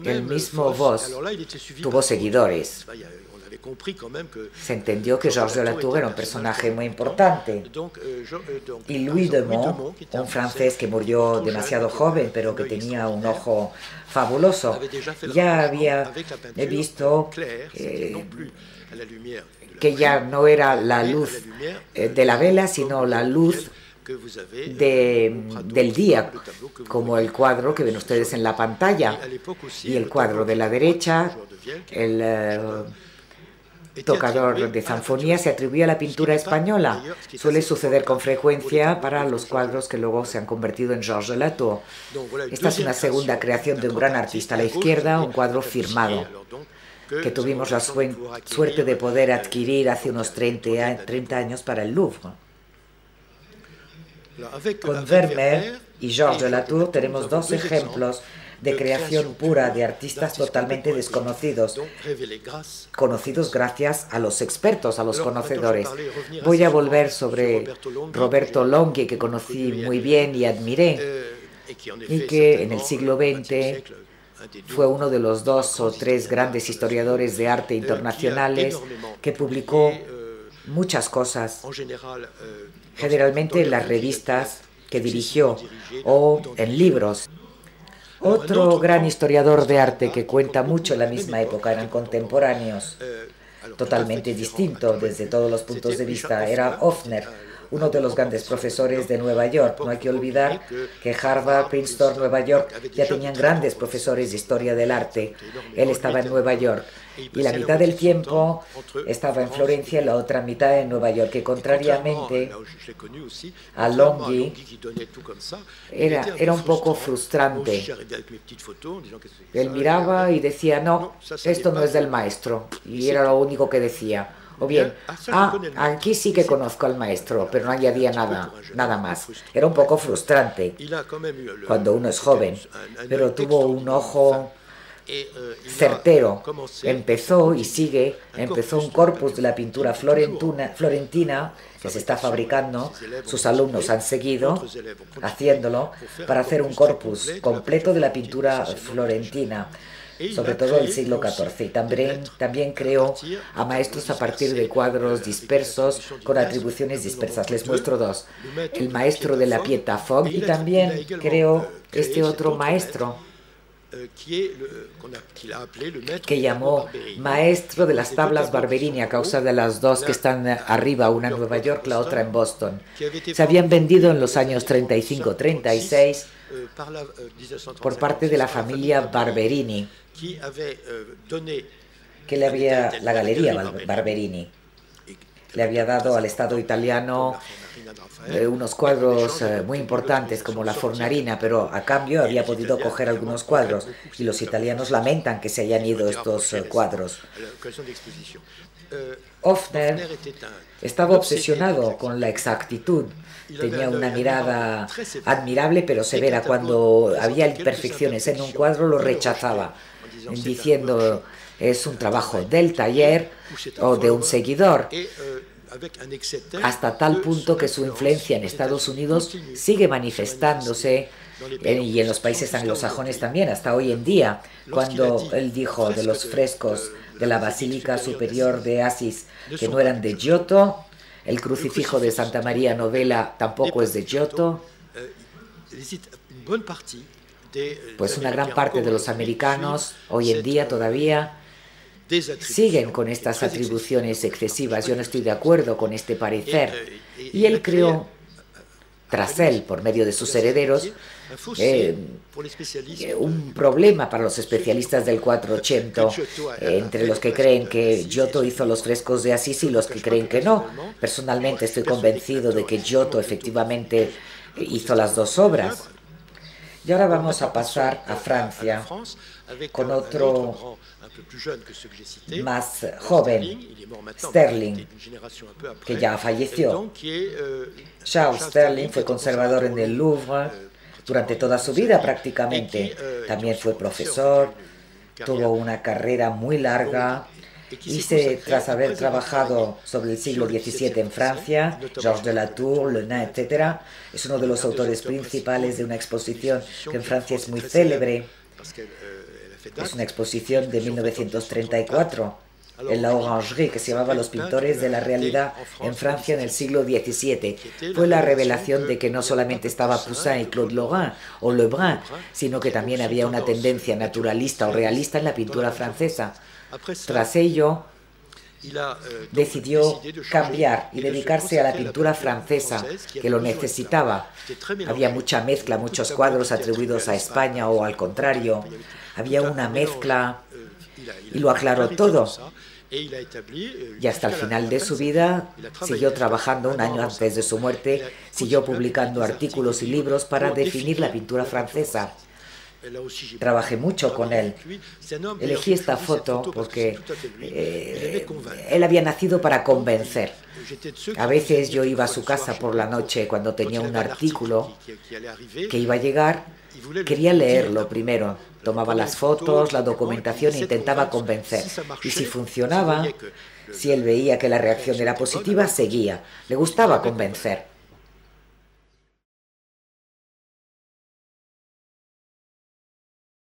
El mismo Voss tuvo seguidores. Se entendió que Georges de Latour era un personaje muy importante. Y Louis de Monts, un francés que murió demasiado joven, pero que tenía un ojo fabuloso, ya había visto que ya no era la luz de la vela, sino la luz del día, como el cuadro que ven ustedes en la pantalla. Y el cuadro de la derecha, el tocador de zanfonía, se atribuye a la pintura española. Suele suceder con frecuencia para los cuadros que luego se han convertido en Georges de Latour. Esta es una segunda creación de un gran artista a la izquierda, un cuadro firmado, que tuvimos la suerte de poder adquirir hace unos 30 años para el Louvre. Con Vermeer y Georges de Latour tenemos dos ejemplos de creación pura de artistas totalmente desconocidos, conocidos gracias a los expertos, a los conocedores. Voy a volver sobre Roberto Longhi, que conocí muy bien y admiré, y que en el siglo XX fue uno de los 2 o 3 grandes historiadores de arte internacionales que publicó muchas cosas, generalmente en las revistas que dirigió o en libros. Otro gran historiador de arte que cuenta mucho en la misma época, eran contemporáneos, totalmente distinto desde todos los puntos de vista, era Hofner, uno de los grandes profesores de Nueva York. No hay que olvidar que Harvard, Princeton, Nueva York ya tenían grandes profesores de historia del arte. Él estaba en Nueva York y la mitad del tiempo estaba en Florencia y la otra mitad en Nueva York, que contrariamente a Longhi era un poco frustrante. Él miraba y decía, no, esto no es del maestro, y era lo único que decía. O bien, aquí sí que conozco al maestro, pero no añadía nada más. Era un poco frustrante cuando uno es joven, pero tuvo un ojo certero. Empezó un corpus de la pintura florentina que se está fabricando. Sus alumnos han seguido haciéndolo para hacer un corpus completo de la pintura florentina, sobre todo del siglo XIV, y también creó a maestros a partir de cuadros dispersos con atribuciones dispersas. Les muestro dos: el maestro de la Pietà Fogg, y también creó este otro maestro que llamó maestro de las tablas Barberini, a causa de las dos que están arriba, una en Nueva York, la otra en Boston. Se habían vendido en los años 35-36 por parte de la familia Barberini, que le había, la galería Barberini, le había dado al Estado italiano unos cuadros muy importantes como la Fornarina, pero a cambio había podido coger algunos cuadros, y los italianos lamentan que se hayan ido estos cuadros. Hofner estaba obsesionado con la exactitud. Tenía una mirada admirable pero severa. Cuando había imperfecciones en un cuadro lo rechazaba, diciendo es un trabajo del taller o de un seguidor, hasta tal punto que su influencia en Estados Unidos sigue manifestándose, y en los países anglosajones también, hasta hoy en día. Cuando él dijo de los frescos de la Basílica Superior de Asís que no eran de Giotto, el crucifijo de Santa María Novella tampoco es de Giotto, pues una gran parte de los americanos hoy en día todavía siguen con estas atribuciones excesivas. Yo no estoy de acuerdo con este parecer, y él creó, tras él, por medio de sus herederos, un problema para los especialistas del 480, entre los que creen que Giotto hizo los frescos de Asís y los que creen que no. Personalmente estoy convencido de que Giotto efectivamente hizo las dos obras. Y ahora vamos a pasar a Francia con otro más joven, Sterling, que ya falleció. Charles Sterling fue conservador en el Louvre durante toda su vida prácticamente. También fue profesor, tuvo una carrera muy larga tras haber trabajado sobre el siglo XVII en Francia, Georges de la Tour, Le Nain, etc., es uno de los autores principales de una exposición que en Francia es muy célebre. Es una exposición de 1934 en la Orangerie, que se llamaba Los pintores de la realidad en Francia en el siglo XVII. Fue la revelación de que no solamente estaba Poussin y Claude Lorrain o Lebrun, sino que también había una tendencia naturalista o realista en la pintura francesa. Tras ello, decidió cambiar y dedicarse a la pintura francesa, que lo necesitaba. Había mucha mezcla, muchos cuadros atribuidos a España o al contrario. Había una mezcla y lo aclaró todo. Y hasta el final de su vida siguió trabajando. Un año antes de su muerte, siguió publicando artículos y libros para definir la pintura francesa. Trabajé mucho con él. Elegí esta foto porque él había nacido para convencer. A veces yo iba a su casa por la noche cuando tenía un artículo que iba a llegar. Quería leerlo primero. Tomaba las fotos, la documentación e intentaba convencer. Y si funcionaba, si él veía que la reacción era positiva, seguía. Le gustaba convencer.